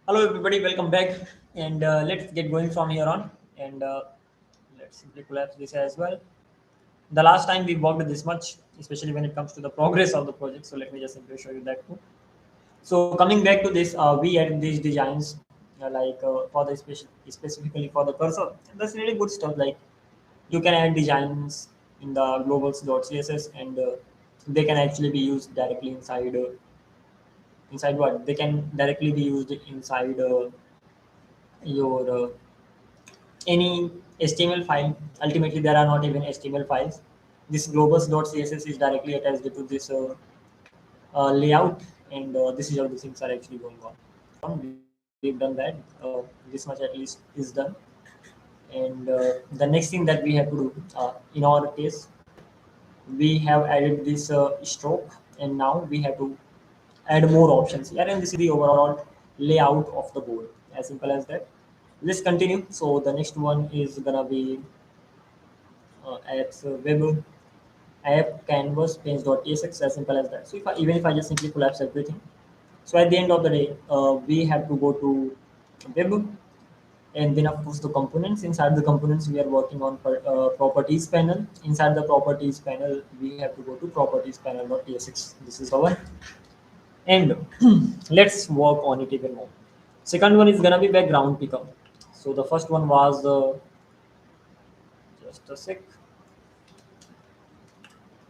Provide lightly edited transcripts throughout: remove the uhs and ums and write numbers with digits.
Hello, everybody. Welcome back, and let's get going from here on. And let's simply collapse this as well. The last time we worked this much, especially when it comes to the progress of the project. So let me just simply show you that too. So coming back to this, we added these designs for the specifically for the cursor. And that's really good stuff. Like you can add designs in the globals.css, and they can actually be used directly inside what they can directly be used inside your any HTML file. Ultimately, there are not even HTML files. This globus.css is directly attached to this layout, and this is how the things are actually going on. We've done that. This much at least is done. And the next thing that we have to do, in our case, we have added this stroke, and now we have to add more options here, and this is the overall layout of the board, as simple as that. Let's continue. So the next one is gonna be apps web app canvas page.tsx, as simple as that. So if I, even if I just simply collapse everything, so at the end of the day, we have to go to web, and then of course the components. Inside the components, we are working on properties panel. Inside the properties panel, we have to go to properties panel.tsx. This is the one, and let's work on it even more. Second one is gonna be background pickup. So the first one was just a sec.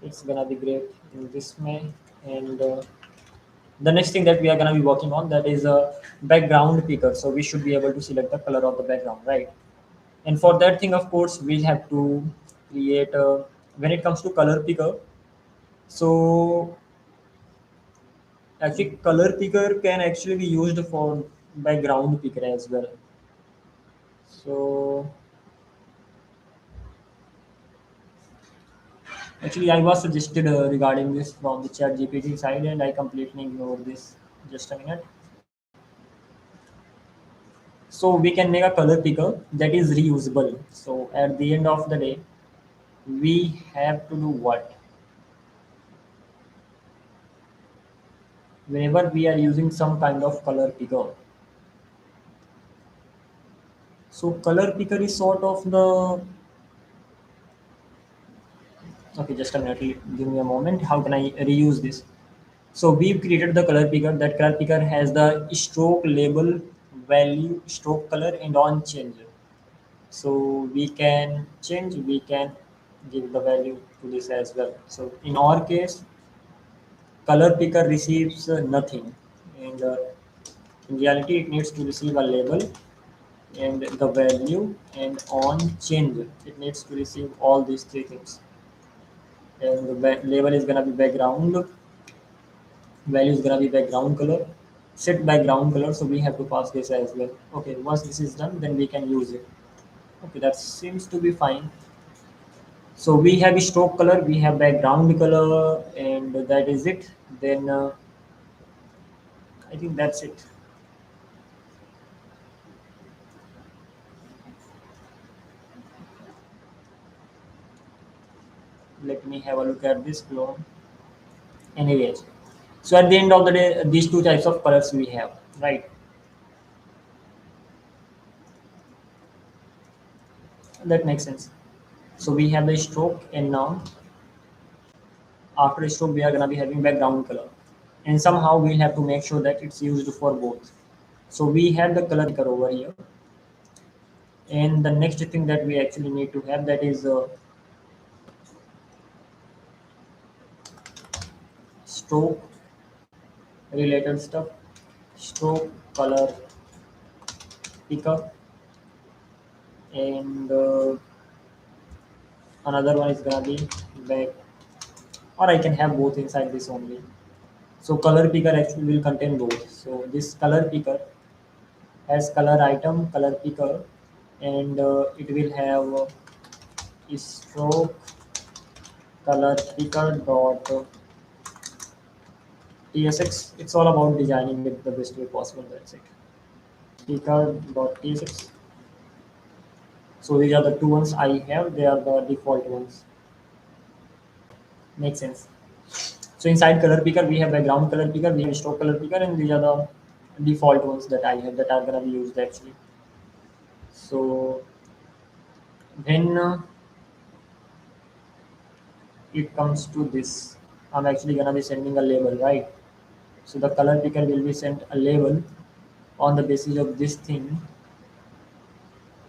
It's gonna be great in this May, and the next thing that we are gonna be working on, that is a background picker. So we should be able to select the color of the background, right? And for that thing, of course, we have to create a, when it comes to color picker. So actually, color picker can actually be used for background picker as well. So actually, I was suggested regarding this from the chat GPT side, and I completely ignored this. Just a minute. So we can make a color picker that is reusable. So at the end of the day, we have to do what? Whenever we are using some kind of color picker. So color picker is sort of the, okay, just a minute, give me a moment. How can I reuse this? So we've created the color picker. That color picker has the stroke label value, stroke color, and on change. So we can change, we can give the value to this as well. So in our case, color picker receives nothing, and in reality it needs to receive a label and the value, and on change it needs to receive all these three things. And the label is going to be background, value is going to be background color, set background color. So we have to pass this as well. Okay, once this is done, then we can use it. Okay, that seems to be fine. So we have stroke color, we have background color, and that is it. Then I think that's it. Let me have a look at this clone. Anyways, so at the end of the day, these two types of colors we have, right? That makes sense. So we have the stroke, and now after stroke we are gonna be having background color, and somehow we'll have to make sure that it's used for both. So we have the color picker over here, and the next thing that we actually need to have, that is stroke related stuff, stroke color picker, and another one is gonna be back, or I can have both inside this only. So color picker actually will contain both. So this color picker has color item, color picker, and it will have stroke color picker dot tsx. It's all about designing it the best way possible. That's it. Picker dot tsx. So these are the two ones I have. They are the default ones. Makes sense. So inside color picker, we have background color picker, we have stroke color picker, and these are the default ones that I have that are gonna be used actually. So when it comes to this, I'm actually gonna be sending a label, right? So the color picker will be sent a label. On the basis of this thing,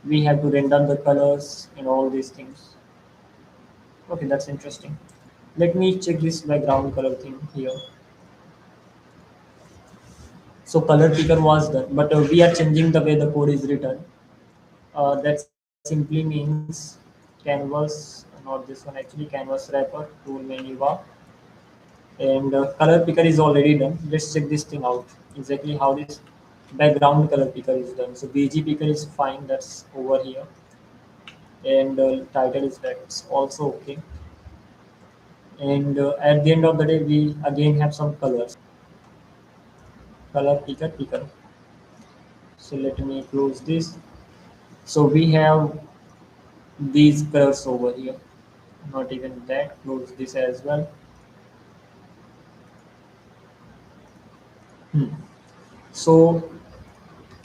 we have to render the colors and all these things. Okay, that's interesting. Let me check this background color thing here. So color picker was done, but we are changing the way the code is written. That simply means canvas, not this one actually, canvas wrapper, tool menu bar, and color picker is already done. Let's check this thing out. Exactly how this background color picker is done. So BG picker is fine. That's over here, and title is that's also okay. And at the end of the day, we again have some colors. Color picker. So let me close this. So we have these colors over here. Not even that. Close this as well. Hmm. So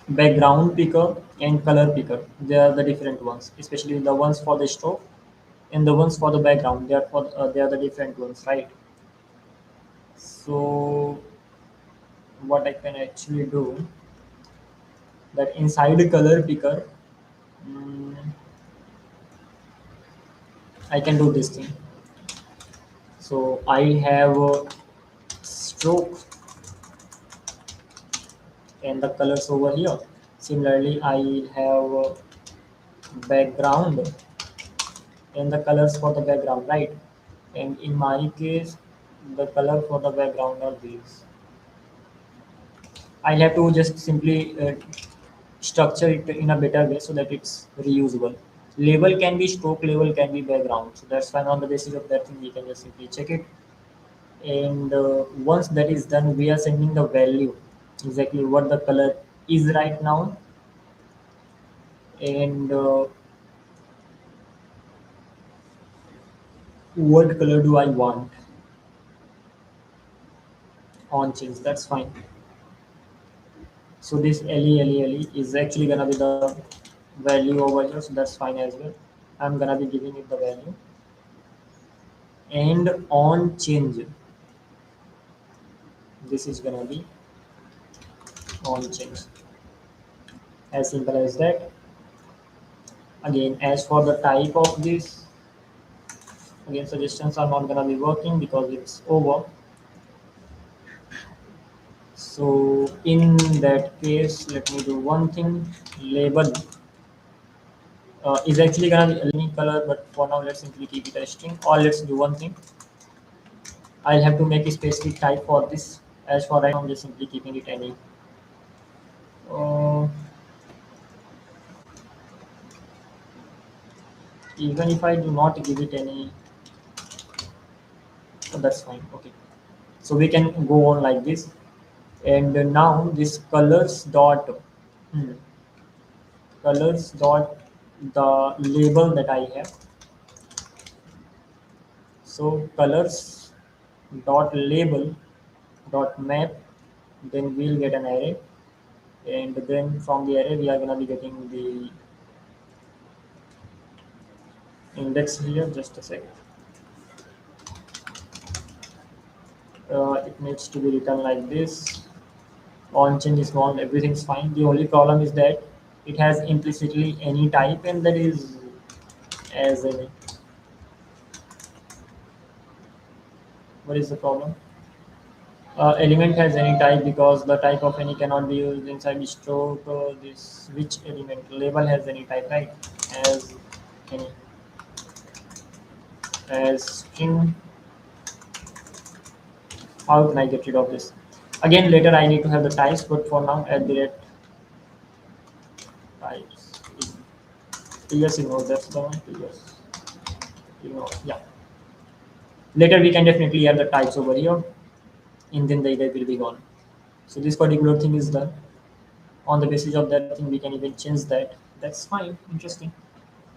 background picker and color picker, they are the different ones, especially the ones for the stroke and the ones for the background. They are the different ones, right? So what I can actually do that inside the color picker, mm, I can do this thing. So I have stroke and the colors over here. Similarly, I have background and the colors for the background, right? And in my case, the color for the background are these. I'll have to just simply structure it in a better way so that it's reusable. Label can be stroke, label can be background. So that's fine. On the basis of that thing, we can just simply check it. And once that is done, we are sending the value, exactly what the color is right now. And what color do I want on change. That's fine. So this LE is actually gonna be the value over here. So that's fine as well. I'm gonna be giving it the value. And on change, this is gonna be on change. As simple as that. Again, as for the type of this, again suggestions are not gonna be working because it's over. So in that case, let me do one thing. Label is actually gonna be any color, but for now let's simply keep it as string. Or let's do one thing. I'll have to make a specific type for this. As for right now, I'm just simply keeping it any. Uh, Even if I do not give it any, oh, that's fine. Okay, so we can go on like this. And now this colors dot hmm, colors dot the label that I have. So colors dot label dot map. Then we'll get an array, and then from the array we are gonna be getting the index here. Just a sec. It needs to be written like this. On change is small, everything's fine. The only problem is that it has implicitly any type, and that is as any. What is the problem? Element has any type because the type of any cannot be used inside the stroke. This which element label has any type, right? As any, as string. How can I get rid of this? Again, later I need to have the types, but for now, at the rate types. Yes, ignore that's the one. Yes, ignore. Yeah. Later we can definitely add the types over here, and then the error will be gone. So this particular thing is done. On the basis of that thing, we can even change that. That's fine. Interesting.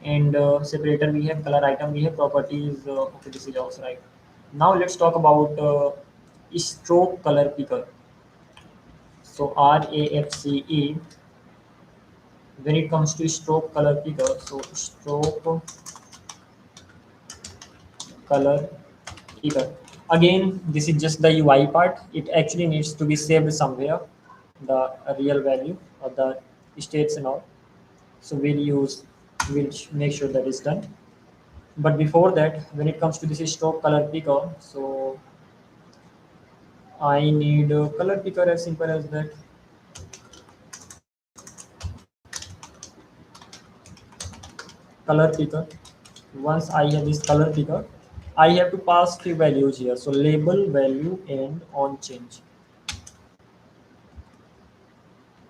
And separator we have, color item we have, properties. Okay, this is also right. Now let's talk about stroke color picker. So RAFCE, when it comes to stroke color picker, so stroke color picker. Again, this is just the UI part. It actually needs to be saved somewhere, the real value of the states and all. So we'll make sure that is done. But before that, when it comes to this stroke color picker, so I need a color picker as simple as that. Color picker. Once I have this color picker, I have to pass few values here. So label value and on change.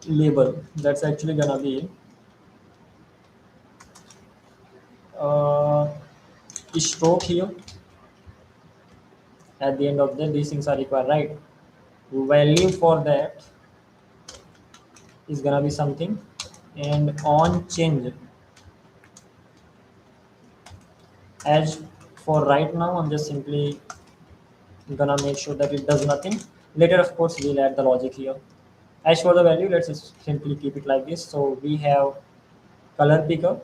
Label, that's actually gonna be uh, stroke here. At the end of the these things are required, right? Value for that is gonna be something, and on change. As for right now, I'm just simply gonna make sure that it does nothing. Later, of course, we'll add the logic here. As for the value, let's just simply keep it like this. So we have color picker.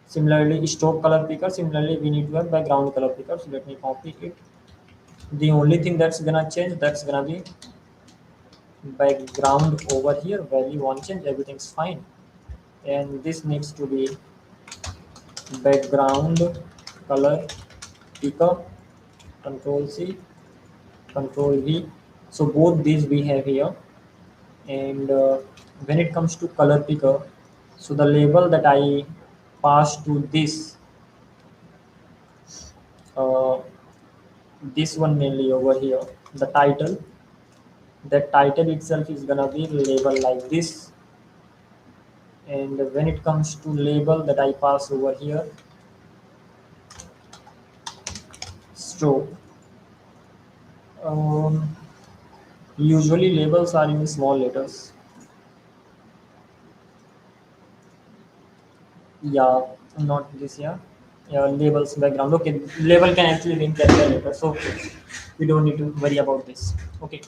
Similarly, stroke color picker. Similarly, we need to have background color picker. So let me copy it. The only thing that's gonna change, that's gonna be background over here. Value on change, everything's fine. And this needs to be background color picker. Control C, Control V. So both these we have here. And when it comes to color picker, so the label that I pass to uh, this one mainly over here, the title, that title itself is gonna be label like this. And when it comes to label that I pass over here, stroke, um, usually labels are in small letters. Yeah, not this, yeah. Yeah, labels background. Okay, label can actually be in capital letter, so we don't need to worry about this. Okay,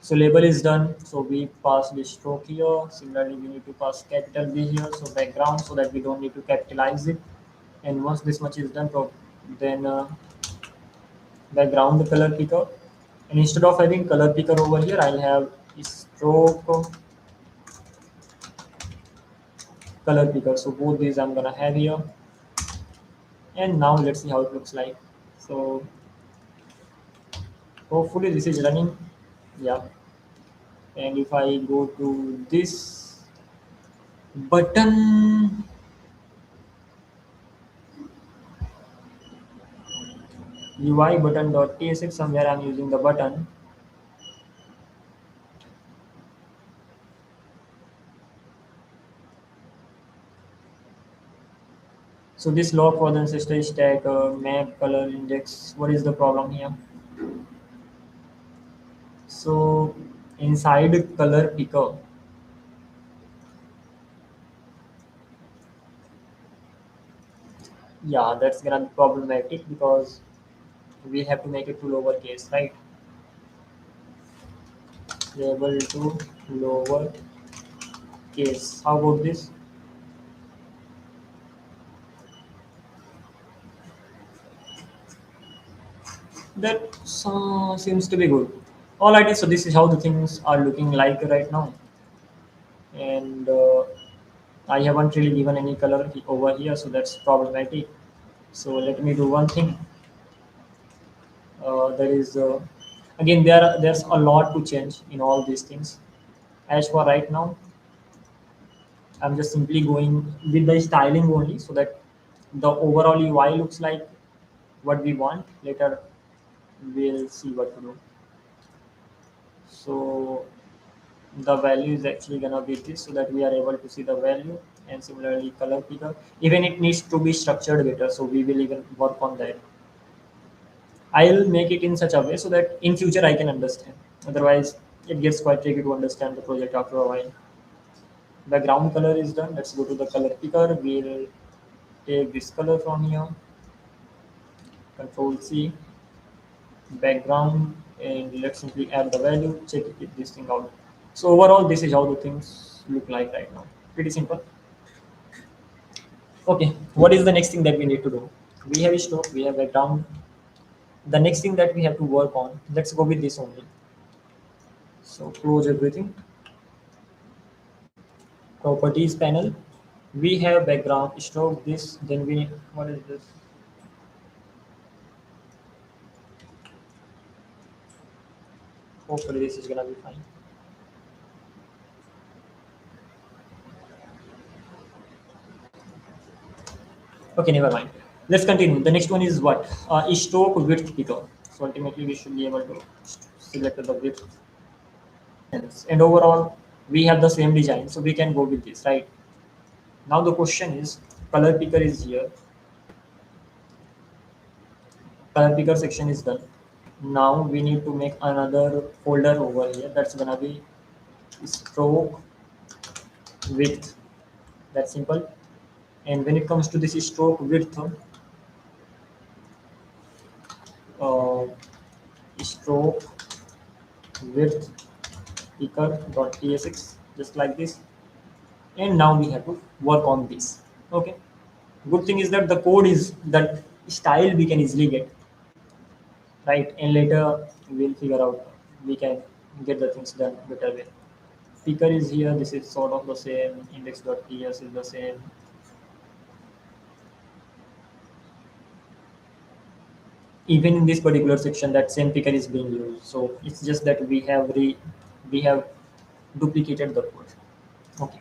so label is done. So we pass the stroke here. Similarly, we need to pass capital B here. So background, so that we don't need to capitalize it. And once this much is done, then background color picker. And instead of having color picker over here, I'll have stroke color picker. So both these I'm gonna have here. And now let's see how it looks like. So hopefully this is running. Yeah. And if I go to this button, UI button.tsx, somewhere I'm using the button. So this log for the ancestor stack, map color index. What is the problem here? So inside color picker, yeah, that's gonna be problematic because we have to make it to lowercase, right? Able to lower case. How about this? That seems to be good. Alrighty, so this is how the things are looking like right now, and I haven't really given any color over here, so that's problematic. So let me do one thing. There is again there's a lot to change in all these things. As for right now, I'm just simply going with the styling only, so that the overall UI looks like what we want. Later, we'll see what to do. So the value is actually gonna be this, so that we are able to see the value. And similarly color picker, even it needs to be structured better, so we will even work on that. I'll make it in such a way so that in future I can understand. Otherwise, it gets quite tricky to understand the project after a while. Background color is done. Let's go to the color picker. We'll take this color from here. Control C, background, and let's simply add the value. Check it this thing out. So overall, this is how the things look like right now. Pretty simple. Okay, what is the next thing that we need to do? We have a stroke, we have background. The next thing that we have to work on, let's go with this only. So close everything. Properties panel. We have background, stroke this, then we need, what is this? Hopefully this is gonna be fine. Okay, never mind. Let's continue. The next one is what? Stroke width picker. So ultimately we should be able to select the width. And overall, we have the same design, so we can go with this, right? Now the question is, color picker is here. Color picker section is done. Now we need to make another folder over here. That's gonna be stroke width. That's simple. And when it comes to this stroke width, uh, stroke width picker.tsx, just like this. And now we have to work on this. Okay. Good thing is that the code is that style we can easily get, right? And later we'll figure out we can get the things done better way. Picker is here. This is sort of the same. Index.ts is the same. Even in this particular section, that same picker is being used. So it's just that we have duplicated the code. Okay.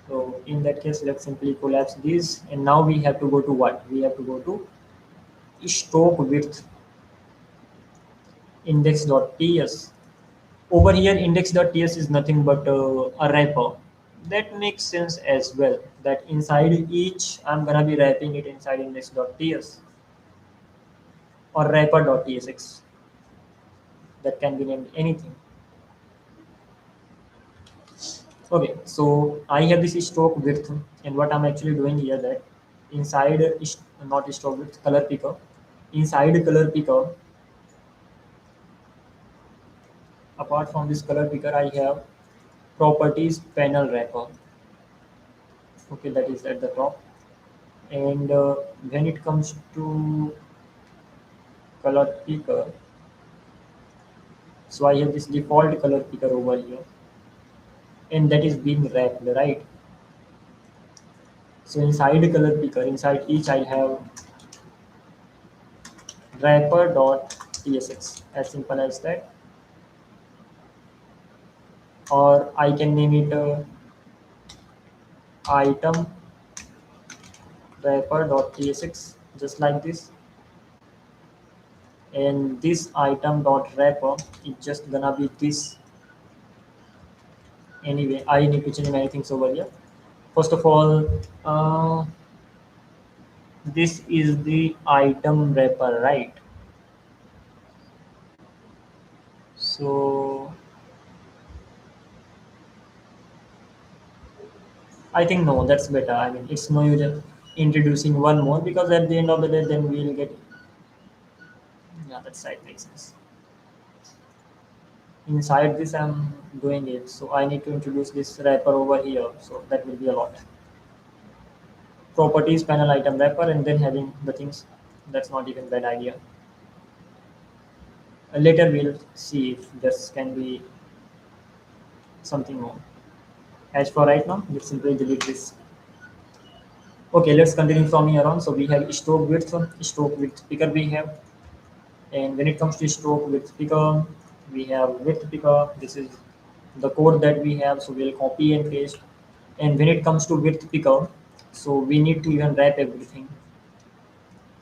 So in that case, let's simply collapse this. And now we have to go to what? We have to go to stroke width index.ts. Over here, index.ts is nothing but a wrapper. That makes sense as well. That inside each, I'm gonna be wrapping it inside index.ts or wrapper.tsx. That can be named anything. Okay, so I have this stroke width, and what I'm actually doing here that inside not stroke width, color picker. Inside color picker, apart from this color picker, I have properties panel wrapper. Okay, that is at the top. And when it comes to color picker, so I have this default color picker over here, and that is being wrapped, right? So inside color picker, inside each I have wrapper.tsx, as simple as that. Or I can name it item wrapper.tsx, just like this. And this item.wrapper is just gonna be this. Anyway, I need to change many things over here. First of all, this is the item wrapper, right? So I think no, that's better. I mean, it's no use introducing one more because at the end of the day, then we'll get. Yeah, that's right, makes sense. Inside this, I'm doing it, so I need to introduce this wrapper over here. So that will be a lot. Properties panel item wrapper, and then having the things. That's not even bad idea. Later we'll see if this can be something more. As for right now, let's simply delete this. Okay, let's continue from here on. So we have stroke width picker we have. And when it comes to stroke width picker, we have width picker. This is the code that we have. So we'll copy and paste. And when it comes to width picker, so we need to even wrap everything.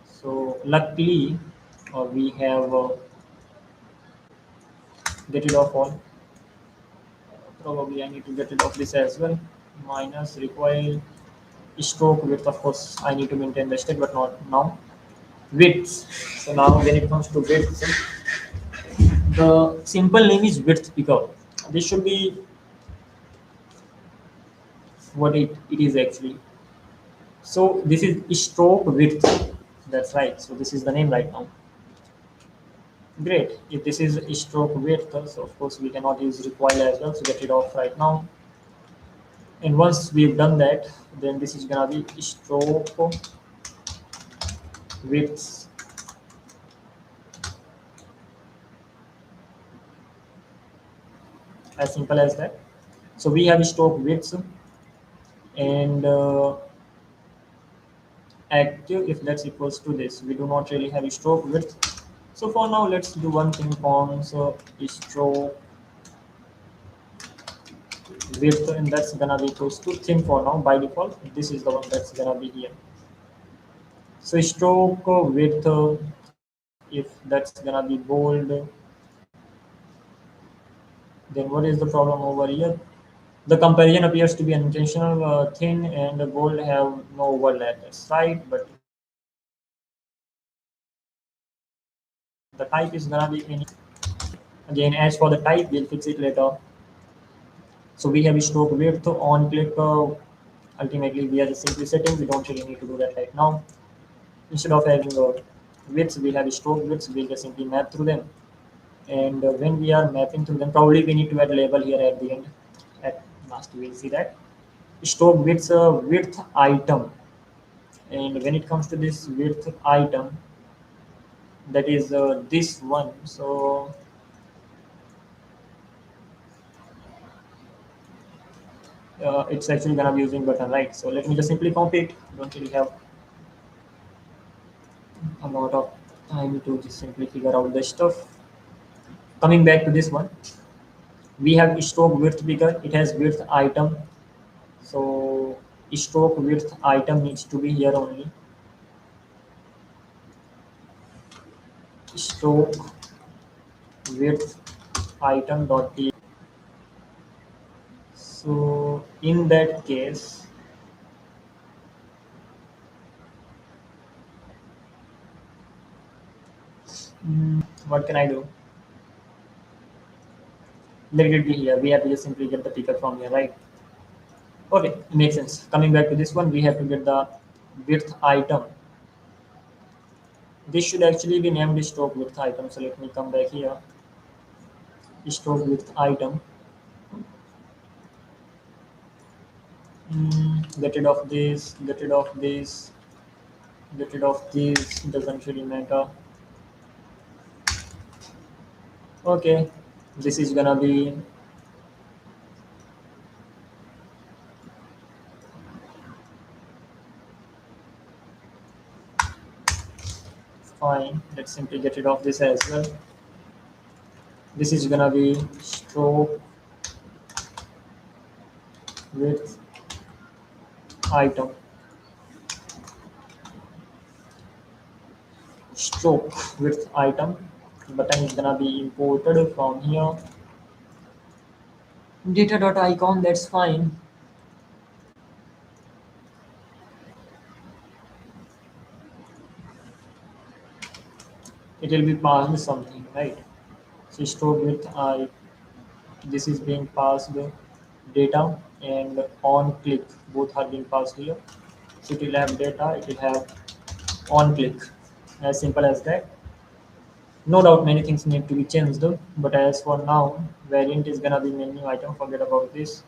So luckily, we have get rid of all. Probably I need to get rid of this as well. Minus recoil stroke width. Of course, I need to maintain the state, but not now. Widths. So now when it comes to widths, the simple name is width picker. This should be what it is actually. So this is stroke width. That's right. So this is the name right now. Great. If this is stroke width, so of course we cannot use recoil as well, so get it off right now. And once we've done that, then this is gonna be stroke width, as simple as that. So we have stroke width and active, if that's equals to this. We do not really have stroke width. So for now, let's do one thing on stroke width, and that's gonna be equals to thin for now by default. This is the one that's gonna be here. So stroke width, if that's gonna be bold, then what is the problem over here? The comparison appears to be unintentional. Thin and bold have no overlap. That's right, but the type is gonna be any. Again, as for the type, we'll fix it later. So we have stroke width on click. Ultimately, we are just simply setting. We don't really need to do that right now. Instead of having widths, we have stroke widths. We'll just simply map through them. And when we are mapping through them, probably we need to add a label here at the end. At last, we'll see that stroke width width item. And when it comes to this width item, that is this one. So it's actually gonna be using button, right? So let me just simply copy it. Don't really have a lot of time to just simply figure out the stuff. Coming back to this one, we have stroke width bigger. It has width item. So stroke width item needs to be here only. Stroke width item dot t. So in that case, what can I do? Let it be here. We have to just simply get the picker from here, right? Okay, makes sense. Coming back to this one, we have to get the width item. This should actually be named stroke width item. So let me come back here. Stroke width item. Get rid of this, get rid of this, get rid of this. Doesn't really matter. Okay, this is gonna be fine. Let's simply get rid of this as well. This is gonna be stroke width item. Stroke width item. Button is gonna be imported from here. Data.icon, that's fine. It will be passed something, right? So stroke width I, this is being passed data, and on click both are being passed here. So it will have data, it will have on click, as simple as that. No doubt many things need to be changed, but as for now, variant is gonna be menu item. Forget about this.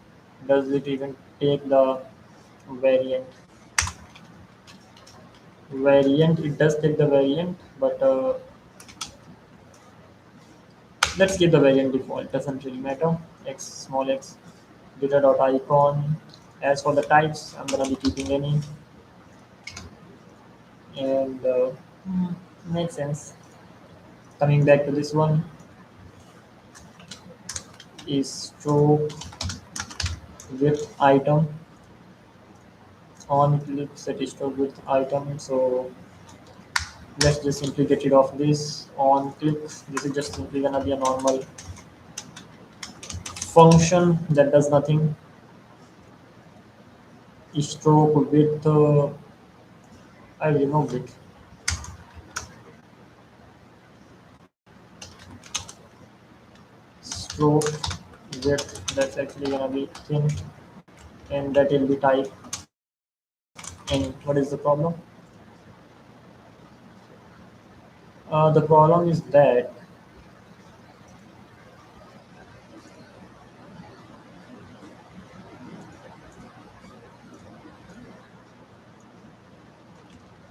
Does it even take the variant? Variant, it does take the variant, but let's keep the variant default. Doesn't really matter. X small x data dot icon. As for the types, I'm gonna be keeping any, and makes sense. Coming back to this one is stroke width item. On click set stroke width item. So let's just simply get rid of this on click. This is just simply gonna be a normal function that does nothing. Stroke width, I removed it. Stroke width, that's actually gonna be thin, and that will be type any. What is the problem? The problem is that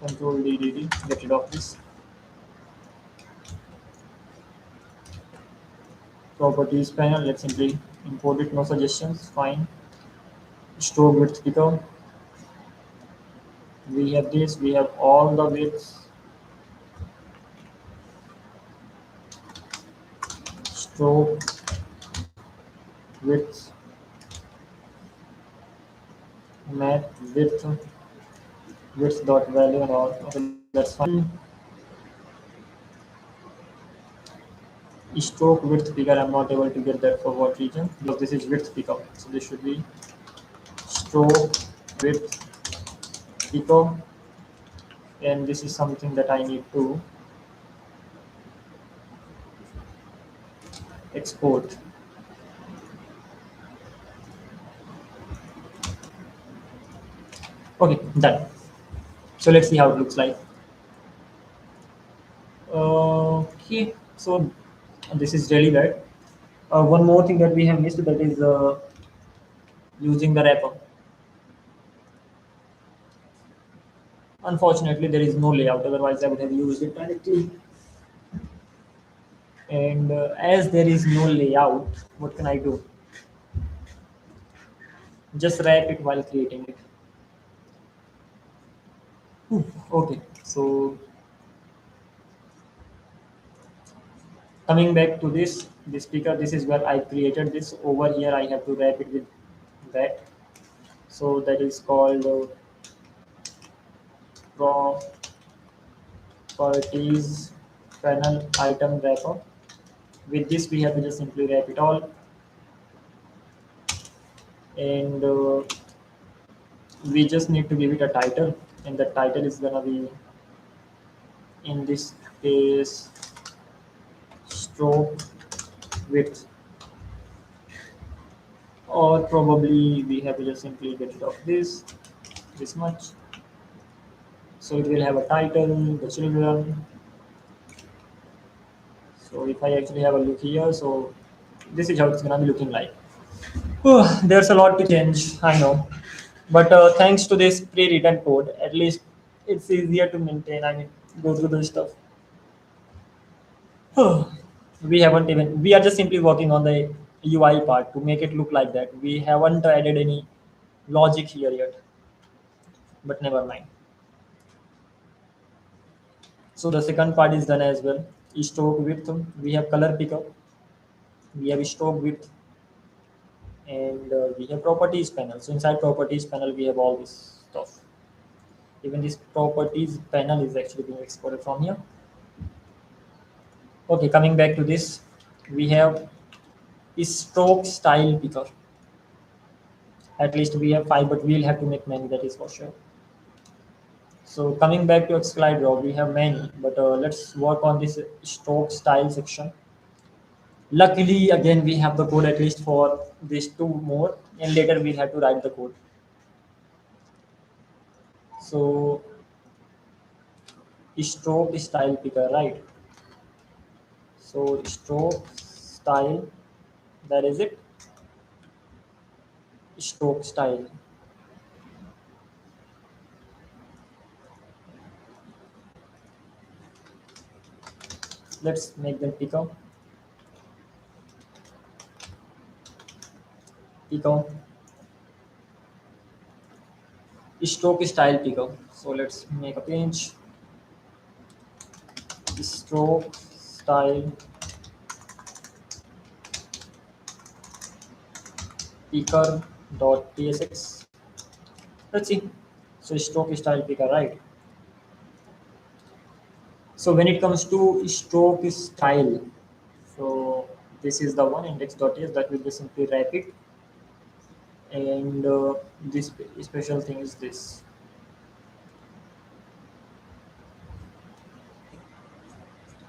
Control DDD, get rid of this. Properties panel, let's simply import it, no suggestions, fine. Stroke width picker. We have this, we have all the widths. Stroke width, map width, width dot value and all. Okay, that's fine. Stroke width picker, I'm not able to get that for what region because this is width picker. So this should be stroke width picker, and this is something that I need to export. Okay, done. So let's see how it looks like. Okay, so this is really bad. One more thing that we have missed, that is using the wrapper. Unfortunately, there is no layout. Otherwise, I would have used it directly. And as there is no layout, what can I do? Just wrap it while creating it. Okay, so coming back to this speaker, this is where I created this. Over here, I have to wrap it with that. So that is called properties panel item wrapper. With this, we have to just simply wrap it all, and we just need to give it a title, and the title is gonna be, in this case, stroke width, or probably we have to just simply get rid of this much. So it will have a title, the children. So if I actually have a look here, so this is how it's gonna be looking like. There's a lot to change, I know, but thanks to this pre-written code, at least it's easier to maintain. I mean, go through the stuff. We are just simply working on the UI part to make it look like that. We haven't added any logic here yet, but never mind. So the second part is done as well. Stroke width, we have color picker, we have stroke width, and we have properties panel. So inside properties panel, we have all this stuff. Even this properties panel is actually being exported from here. Okay, coming back to this, we have stroke style picker. At least we have 5, but we'll have to make many, that is for sure. So coming back to Excalidraw, we have many, but let's work on this stroke style section. Luckily, again, we have the code at least for these two more, and later we'll have to write the code. So stroke style picker, right? So stroke style, that is it. Stroke style. Let's make them picker. Picker. Stroke style picker. So let's make a page. Stroke style picker dot tsx. Let's see. So stroke style picker, right? So when it comes to stroke style, so this is the one index.ts that will just simply wrap it, and this special thing is this.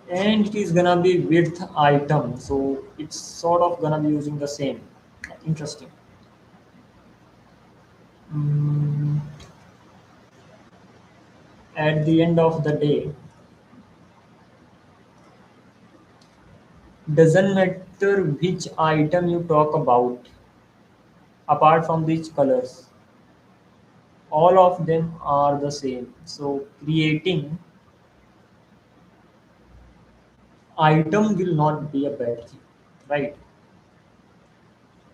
And it is gonna be width item, so it's sort of gonna be using the same. Interesting. Mm, at the end of the day, doesn't matter which item you talk about, apart from these colors. all of them are the same. So creating item will not be a bad thing, right?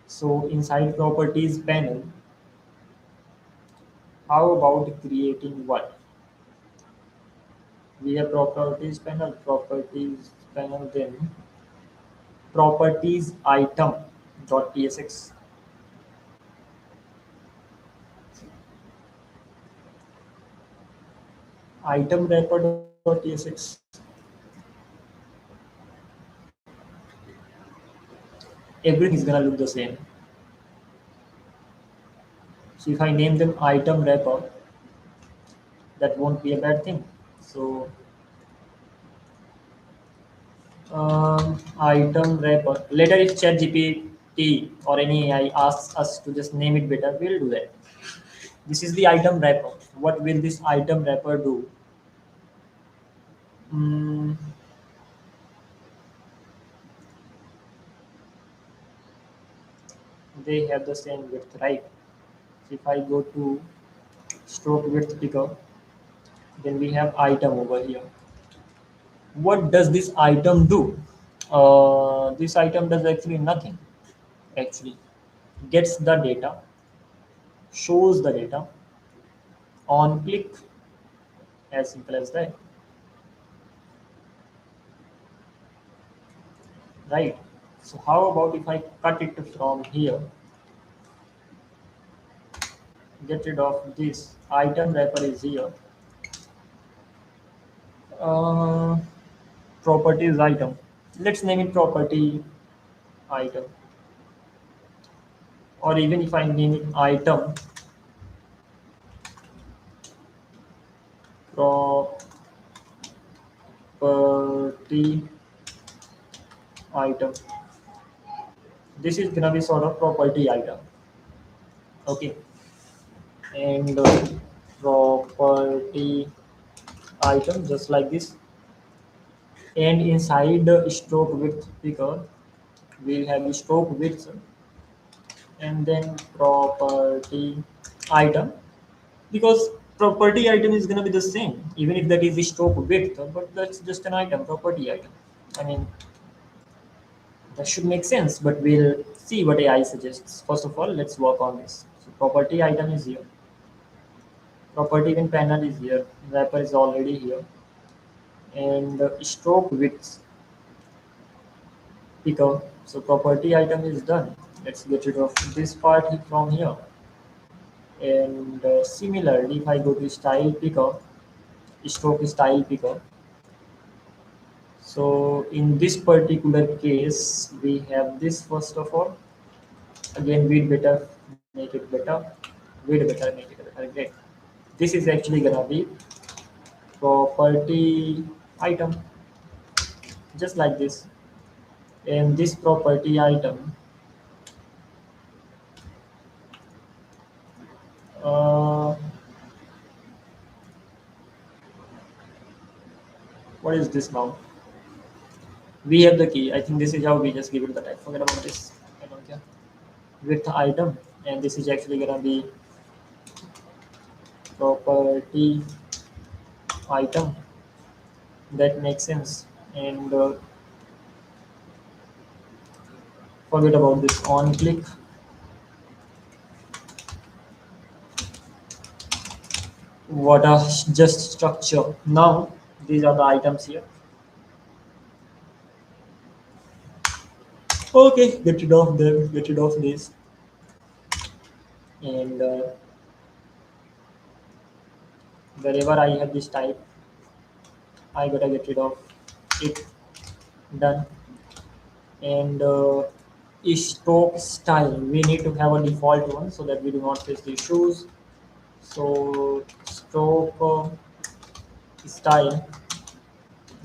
So inside properties panel, how about creating what? We have properties panel, then properties item dot tsx, item wrapper dot tsx. Everything is gonna look the same. So if I name them item wrapper, that won't be a bad thing. So item wrapper. Later, if ChatGPT or any AI asks us to just name it better, we'll do that. This is the item wrapper. What will this item wrapper do? Mm, they have the same width, right? So if I go to stroke width picker, then we have item over here. What does this item do? This item does actually nothing. Actually, gets the data, shows the data on click, as simple as that, right? So how about if I cut it from here, get rid of this item wrapper is here, uh, properties item. Let's name it property item, or even if I name it item property item. This is gonna be sort of property item, okay, and property item just like this. And inside the stroke width picker, we'll have stroke width and then property item, because property item is going to be the same even if that is the stroke width, but that's just an item, property item. I mean, that should make sense, but we'll see what AI suggests. First of all, let's work on this. So property item is here, property event panel is here, wrapper is already here, and stroke width picker. So property item is done. Let's get rid of this part from here. And similarly, if I go to style picker, stroke style picker. So in this particular case, we have this first of all. Again, we'd better make it better. We'd better make it better. Great. This is actually gonna be property item, just like this. And this property item, uh, what is this now? We have the key. I think this is how we just give it the type. Forget about this. I don't care. With item, and this is actually gonna be property item. That makes sense. And forget about this on click. What a just structure. Now these are the items here. Okay, get rid of them. Get rid of this. And wherever I have this type, I gotta get rid of it. Done. And stroke style, we need to have a default one so that we do not face the issues. So stroke style,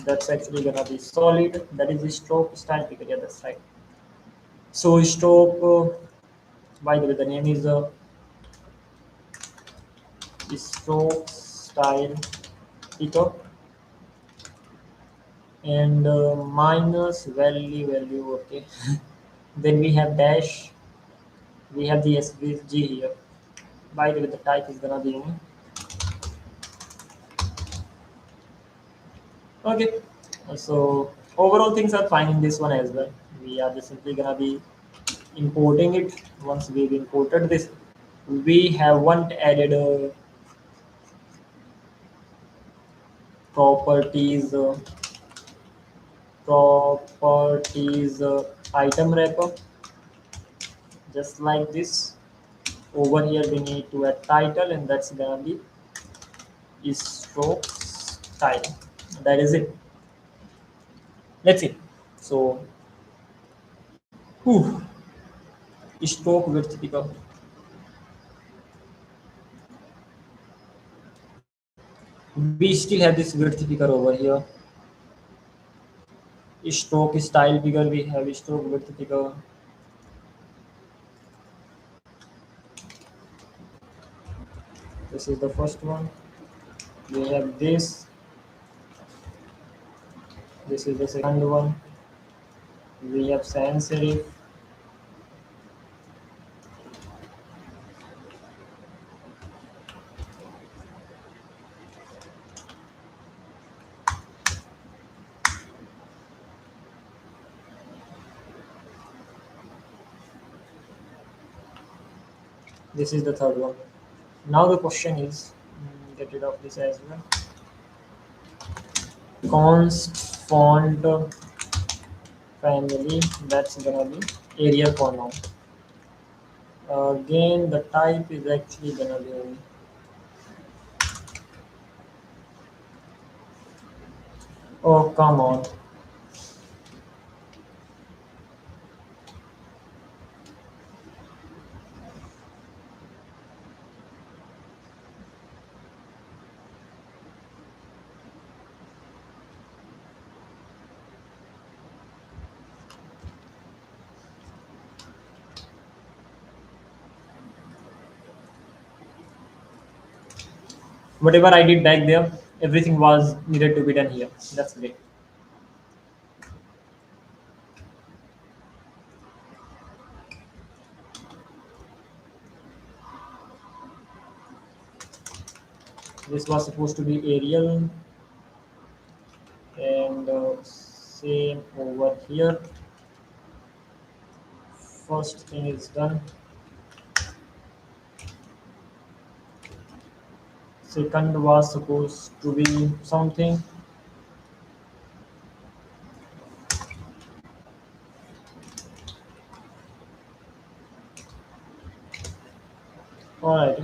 that's actually gonna be solid. That is the stroke style picker. Yeah, that's right. So stroke, by the way, the name is stroke style picker, and minus value. Okay. Then we have dash. We have the SVG here. By the way, the type is gonna be any. Okay, so overall things are fine in this one as well. We are just simply gonna be importing it. Once we've imported this, we have one added properties properties item wrapper, just like this. Over here we need to add title, and that's gonna be stroke style. That is it. Let's see. So whew, stroke width picker. We still have this width picker over here. Stroke style picker, we have stroke width picker. This is the first one. We have this. This is the second one. We have sans serif. This is the third one. Now the question is, get rid of this as well. Const font family, that's gonna be Arial for now. Again, the type is actually gonna be, oh come on. Whatever I did back there, everything was needed to be done here. That's great. This was supposed to be Arial, and same over here. First thing is done. Second was supposed to be something. Alright.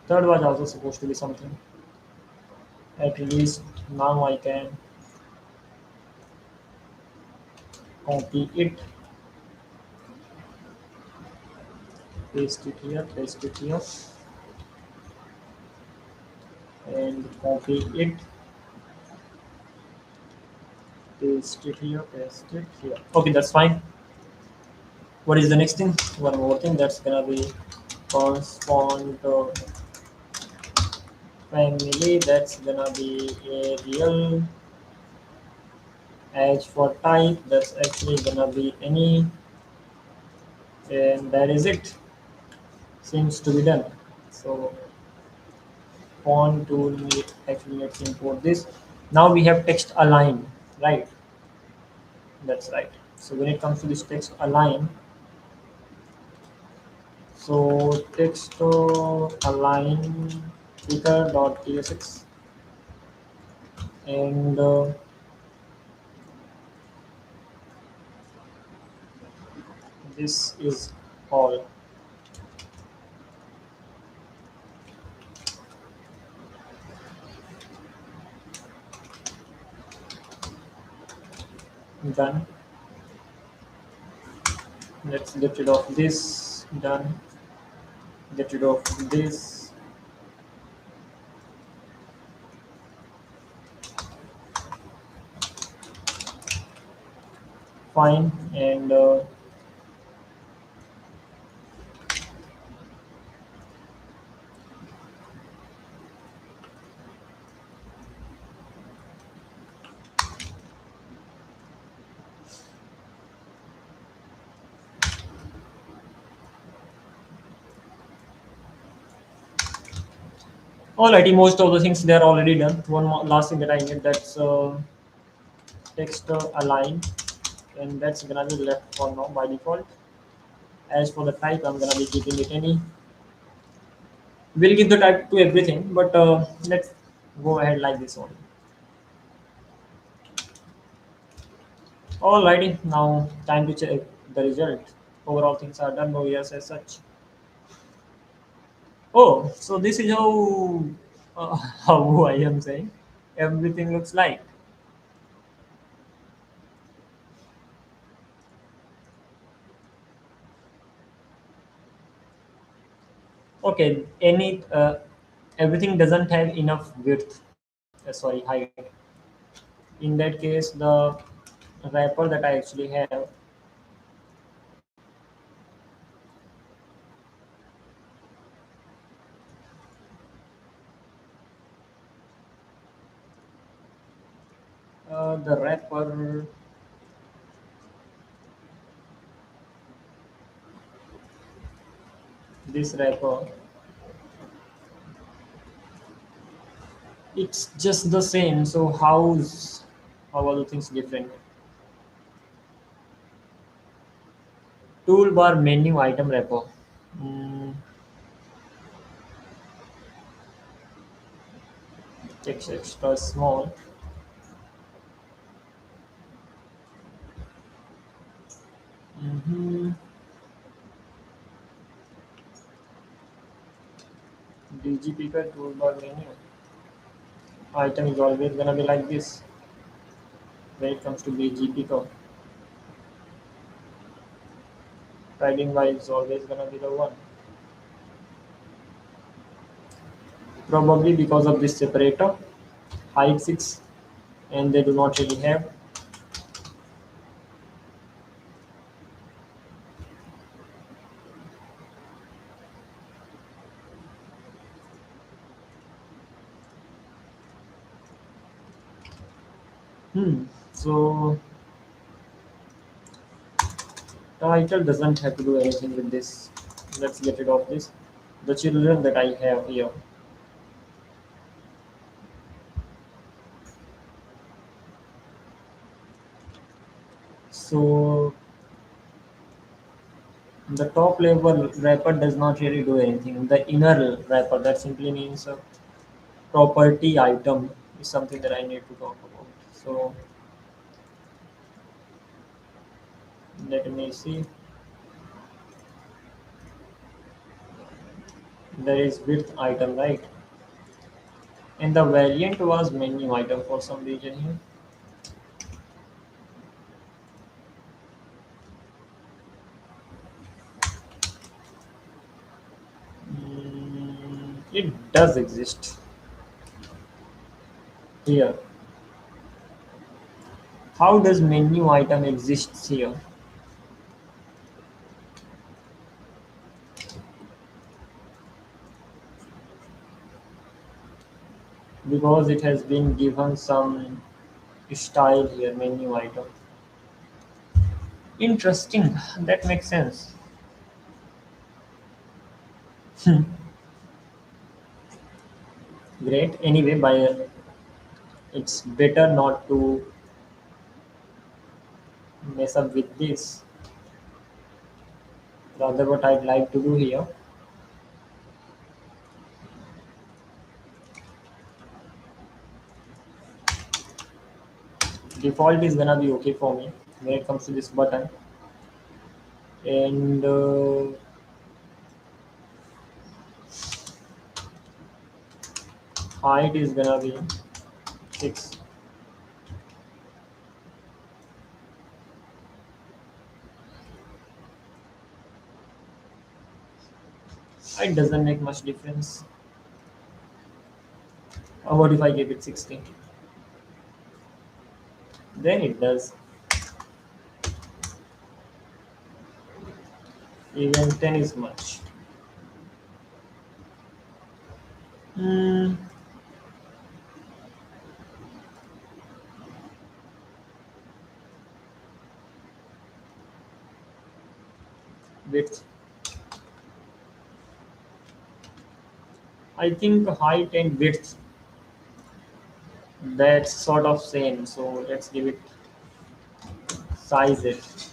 Third was also supposed to be something. At least now I can copy it, paste it here, and copy it, paste it here, paste it here. Okay, that's fine. What is the next thing? One more thing, that's gonna be font family, that's gonna be Arial. As for type, that's actually gonna be any, and that is it. Seems to be done. So font tool, actually let's import this. Now we have text align, right? That's right. So when it comes to this text align, so text align picker.tsx, and this is all. Done. Let's get rid of this. Done. Get rid of this. Fine. And Alrighty, most of the things they are already done. One more, last thing that I need, that's text align, and that's gonna be left for now by default. As for the type, I'm gonna be keeping it any. We'll give the type to everything, but let's go ahead like this only. Alrighty, now time to check the result. Overall things are done, no errors as such. Oh, so this is how I am saying everything looks like. Okay, everything doesn't have enough width. Sorry, height. In that case, the wrapper that I actually have, the wrapper, this wrapper, it's just the same. So how are the things different? Toolbar menu item wrapper. Mm, text extra small. Mm-hmm. DG picker toolbar menu. Item is always gonna be like this when it comes to DG picker. Padding wise is always gonna be the one. Probably because of this separator, height 6, and they do not really have. So title doesn't have to do anything with this. Let's get rid of this. The children that I have here. So the top level wrapper does not really do anything. The inner wrapper, that simply means a property item, is something that I need to talk about. So let me see. There is width item, right? And the variant was menu item for some reason here. It does exist here. How does menu item exists here? Because it has been given some style here, menu item. Interesting. That makes sense. Great. Anyway, it's better not to mess up with this. Rather, what I'd like to do here, default is gonna be okay for me when it comes to this button, and height is gonna be 6. It doesn't make much difference. What if I give it 16? Then it does. Even 10 is much. Hmm. Width. I think height and width, that's sort of same. So let's give it size it.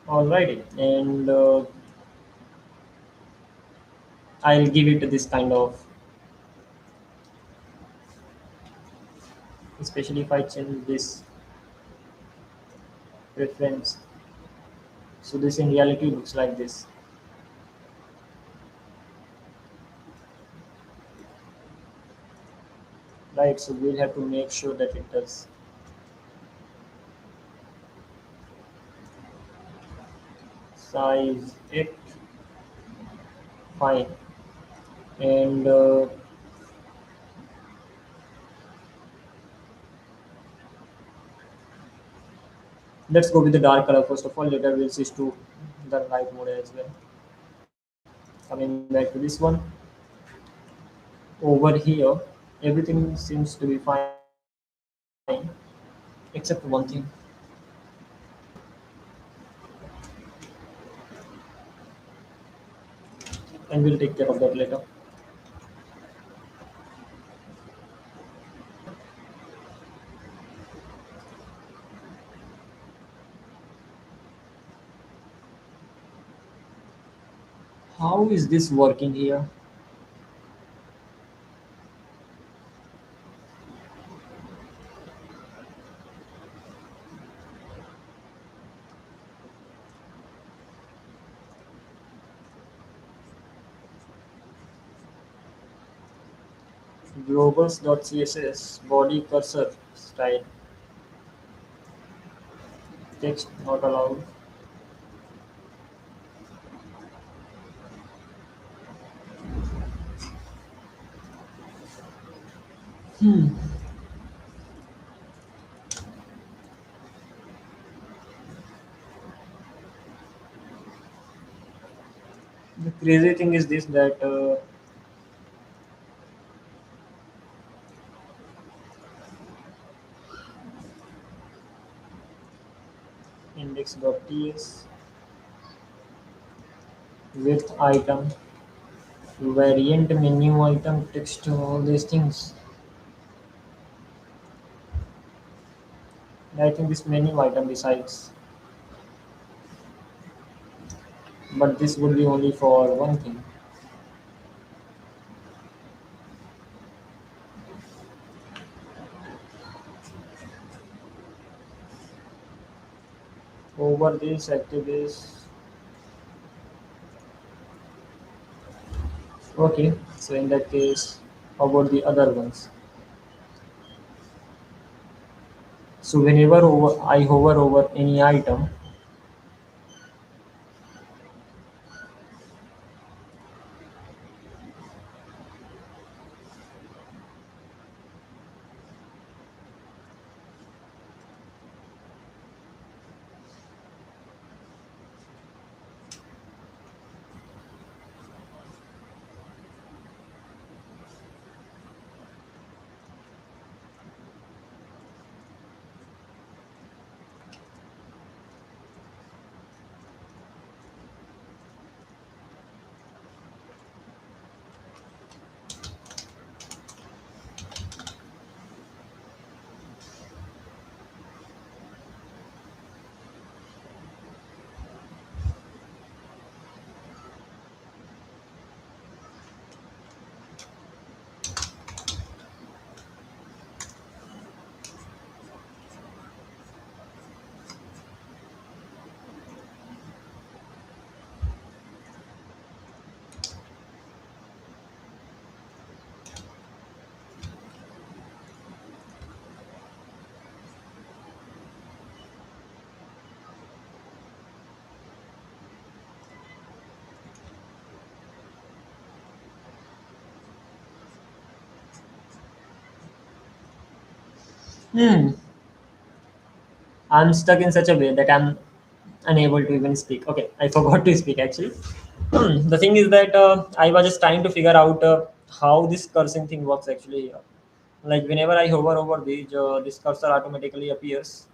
Alrighty, and I'll give it this kind of, especially if I change this preference. So this in reality looks like this, right? So we'll have to make sure that it does size it fine. And let's go with the dark color first of all. Later we'll switch to the light mode as well. Coming back to this one, over here, everything seems to be fine except one thing, and we'll take care of that later. How is this working here? Globals.css body cursor style text not allowed. The crazy thing is this that index.ts with item variant menu item text all these things. I think this menu item besides, but this would be only for one thing. Over this active is okay. So in that case, how about the other ones? So whenever I hover over any item, hmm, I'm stuck in such a way that I'm unable to even speak. Okay, I forgot to speak actually. The thing is that I was just trying to figure out how this cursing thing works actually. Like whenever I hover over this cursor automatically appears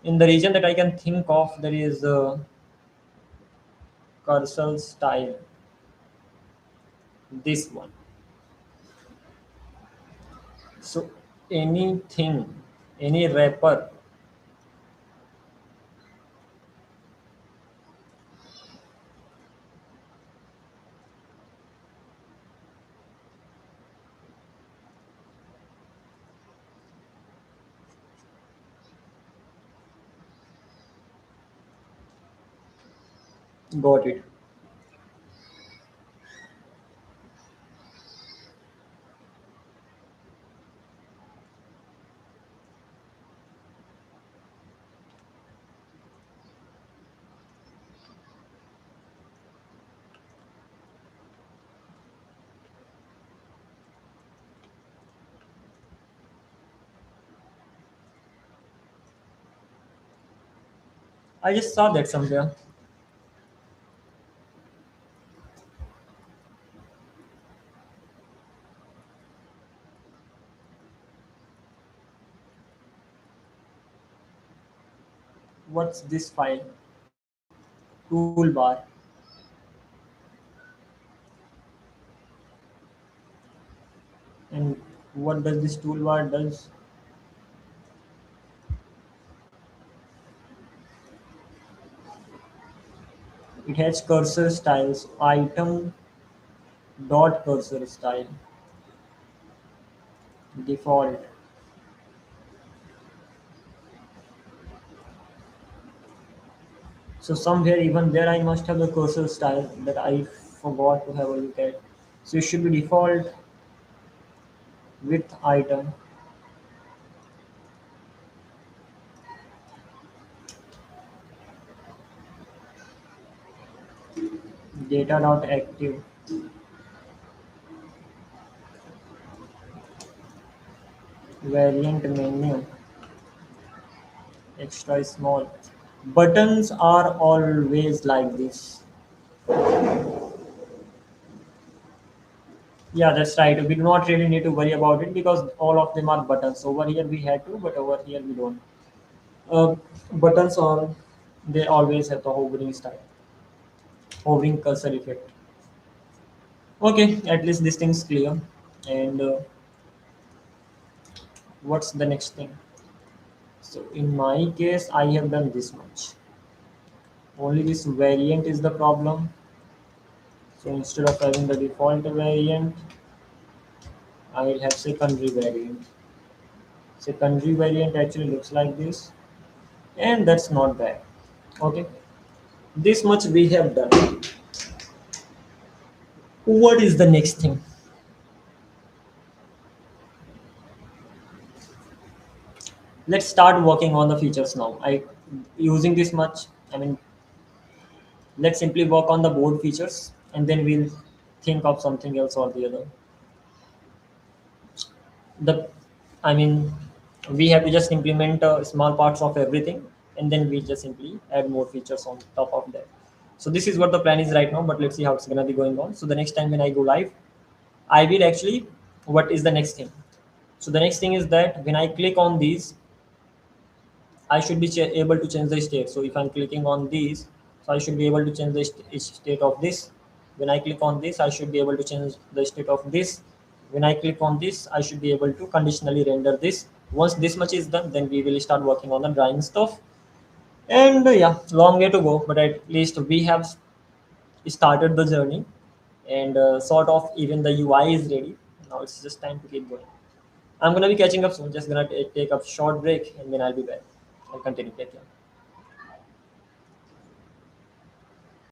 in the region that I can think of. There is cursor style, this one. So anything, any wrapper, got it. I just saw that somewhere. What's this file? Toolbar. And what does this toolbar does? It has cursor styles, item dot cursor style, default. So somewhere even there I must have the cursor style that I forgot to have a look at. So it should be default with item, data dot active, variant menu, extra small. Buttons are always like this. Yeah, that's right. We do not really need to worry about it because all of them are buttons. Over here we had to, but over here we don't. Uh, Buttons on, they always have the hovering style, hovering cursor effect. Okay, at least this thing's clear. And what's the next thing? So in my case, I have done this much. Only this variant is the problem. So instead of having the default variant, I will have secondary variant. Secondary variant actually looks like this, and that's not bad. Okay, this much we have done. What is the next thing? Let's start working on the features now. I using this much. I mean, let's simply work on the board features, and then we'll think of something else or the other. The, I mean, we have to just implement small parts of everything, and then we just simply add more features on top of that. So this is what the plan is right now, but let's see how it's gonna be going on. So the next time when I go live, I will actually, what is the next thing? So the next thing is that when I click on these, I should be able to change the state. So if I'm clicking on these, so I should be able to change the state of this. When I click on this, I should be able to change the state of this. When I click on this, I should be able to conditionally render this. Once this much is done, then we will start working on the drawing stuff. And yeah, long way to go, but at least we have started the journey, and sort of even the UI is ready. Now it's just time to keep going. I'm gonna be catching up soon. Just gonna take a short break, and then I'll be back. I'll continue. Take care.